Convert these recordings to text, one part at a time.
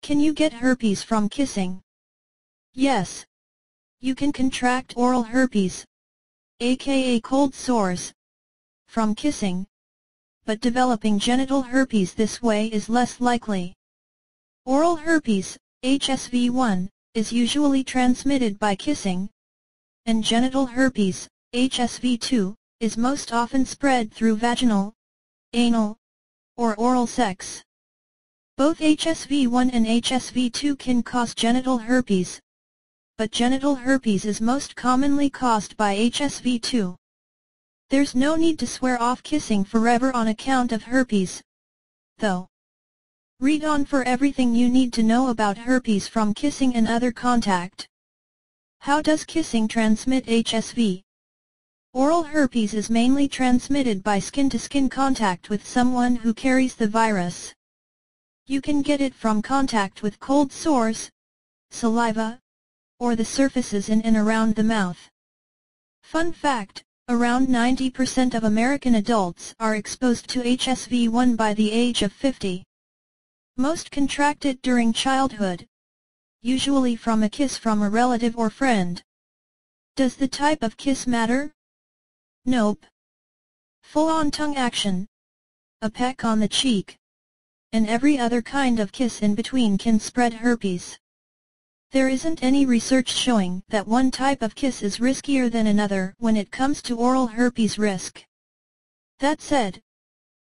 Can you get herpes from kissing? Yes. You can contract oral herpes, aka cold sores, from kissing, but developing genital herpes this way is less likely. Oral herpes, HSV1, is usually transmitted by kissing, and genital herpes, HSV2, is most often spread through vaginal, anal, or oral sex. Both HSV1 and HSV2 can cause genital herpes, but genital herpes is most commonly caused by HSV2. There's no need to swear off kissing forever on account of herpes, though. Read on for everything you need to know about herpes from kissing and other contact. How does kissing transmit HSV? Oral herpes is mainly transmitted by skin-to-skin contact with someone who carries the virus. You can get it from contact with cold sores, saliva, or the surfaces in and around the mouth. Fun fact, around 90% of American adults are exposed to HSV1 by the age of 50. Most contract it during childhood, usually from a kiss from a relative or friend. Does the type of kiss matter? Nope. Full-on tongue action, a peck on the cheek, and every other kind of kiss in between can spread herpes. There isn't any research showing that one type of kiss is riskier than another when it comes to oral herpes risk. That said,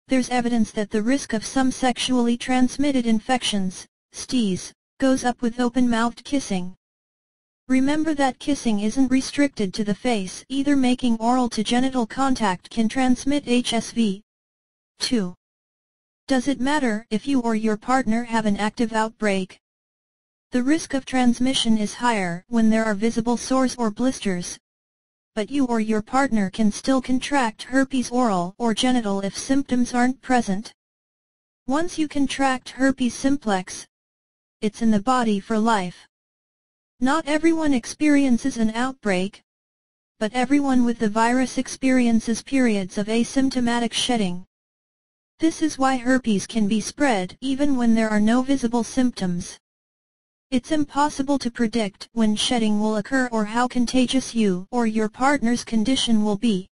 there's evidence that the risk of some sexually transmitted infections, STIs, goes up with open-mouthed kissing. Remember that kissing isn't restricted to the face either. Making oral to genital contact can transmit HSV. 2. Does it matter if you or your partner have an active outbreak? The risk of transmission is higher when there are visible sores or blisters, but you or your partner can still contract herpes oral or genital if symptoms aren't present. Once you contract herpes simplex, it's in the body for life. Not everyone experiences an outbreak, but everyone with the virus experiences periods of asymptomatic shedding. This is why herpes can be spread even when there are no visible symptoms. It's impossible to predict when shedding will occur or how contagious you or your partner's condition will be.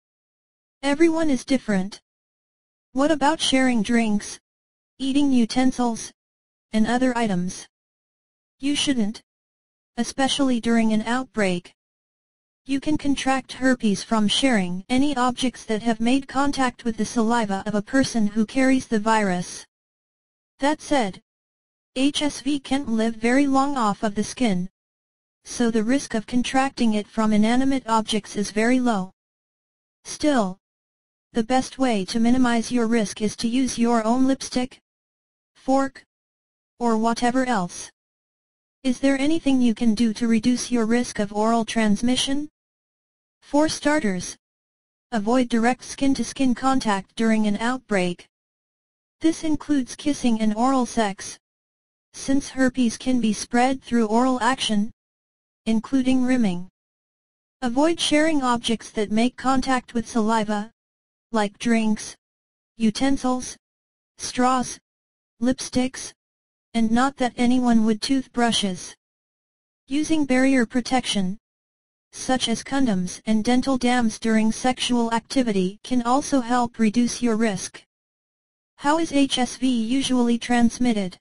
Everyone is different. What about sharing drinks, eating utensils, and other items? You shouldn't, especially during an outbreak. You can contract herpes from sharing any objects that have made contact with the saliva of a person who carries the virus. That said, HSV can't live very long off of the skin, so the risk of contracting it from inanimate objects is very low. Still, the best way to minimize your risk is to use your own lipstick, fork, or whatever else. Is there anything you can do to reduce your risk of oral transmission? For starters, avoid direct skin-to-skin contact during an outbreak. This includes kissing and oral sex, since herpes can be spread through oral action, including rimming. Avoid sharing objects that make contact with saliva, like drinks, utensils, straws, lipsticks, and not that anyone would toothbrushes. Using barrier protection, such as condoms and dental dams during sexual activity, can also help reduce your risk. How is HSV usually transmitted?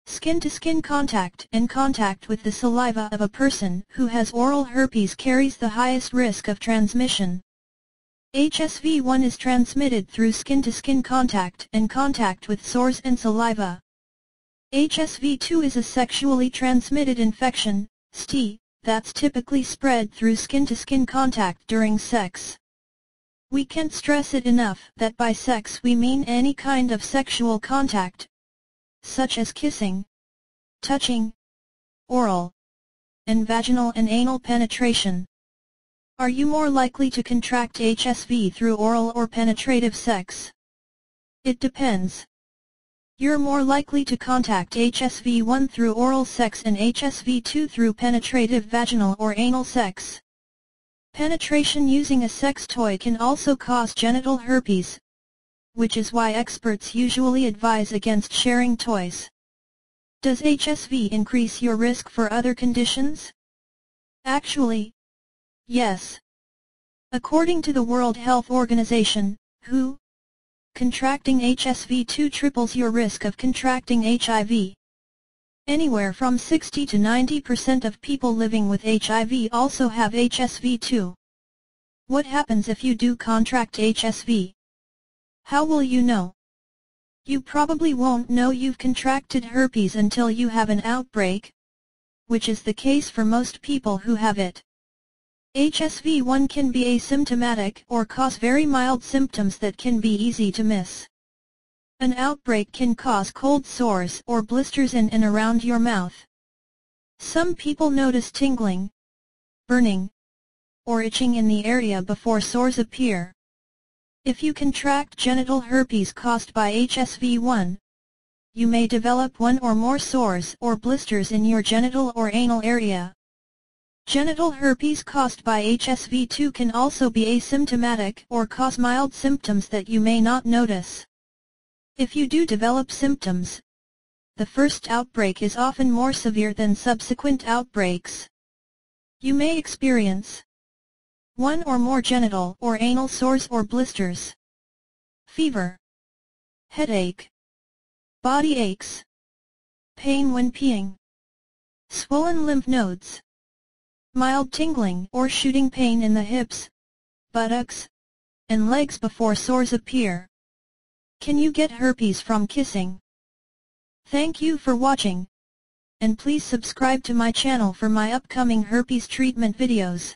Skin-to-skin contact and contact with the saliva of a person who has oral herpes carries the highest risk of transmission. HSV1 is transmitted through skin-to-skin contact and contact with sores and saliva. HSV2 is a sexually transmitted infection, STI, that's typically spread through skin-to-skin contact during sex. We can't stress it enough that by sex we mean any kind of sexual contact, such as kissing, touching, oral, and vaginal and anal penetration. Are you more likely to contract HSV through oral or penetrative sex? It depends. You're more likely to contact HSV1 through oral sex and HSV2 through penetrative vaginal or anal sex. Penetration using a sex toy can also cause genital herpes, which is why experts usually advise against sharing toys. Does HSV increase your risk for other conditions? Actually, yes. According to the World Health Organization, WHO, contracting HSV-2 triples your risk of contracting HIV. Anywhere from 60 to 90% of people living with HIV also have HSV-2. What happens if you do contract HSV? How will you know? You probably won't know you've contracted herpes until you have an outbreak, which is the case for most people who have it. HSV-1 can be asymptomatic or cause very mild symptoms that can be easy to miss. An outbreak can cause cold sores or blisters in and around your mouth. Some people notice tingling, burning, or itching in the area before sores appear. If you contract genital herpes caused by HSV-1, you may develop one or more sores or blisters in your genital or anal area. Genital herpes caused by HSV-2 can also be asymptomatic or cause mild symptoms that you may not notice. If you do develop symptoms, the first outbreak is often more severe than subsequent outbreaks. You may experience one or more genital or anal sores or blisters, fever, headache, body aches, pain when peeing, swollen lymph nodes, mild tingling or shooting pain in the hips, buttocks, and legs before sores appear. Can you get herpes from kissing? Thank you for watching, and please subscribe to my channel for my upcoming herpes treatment videos.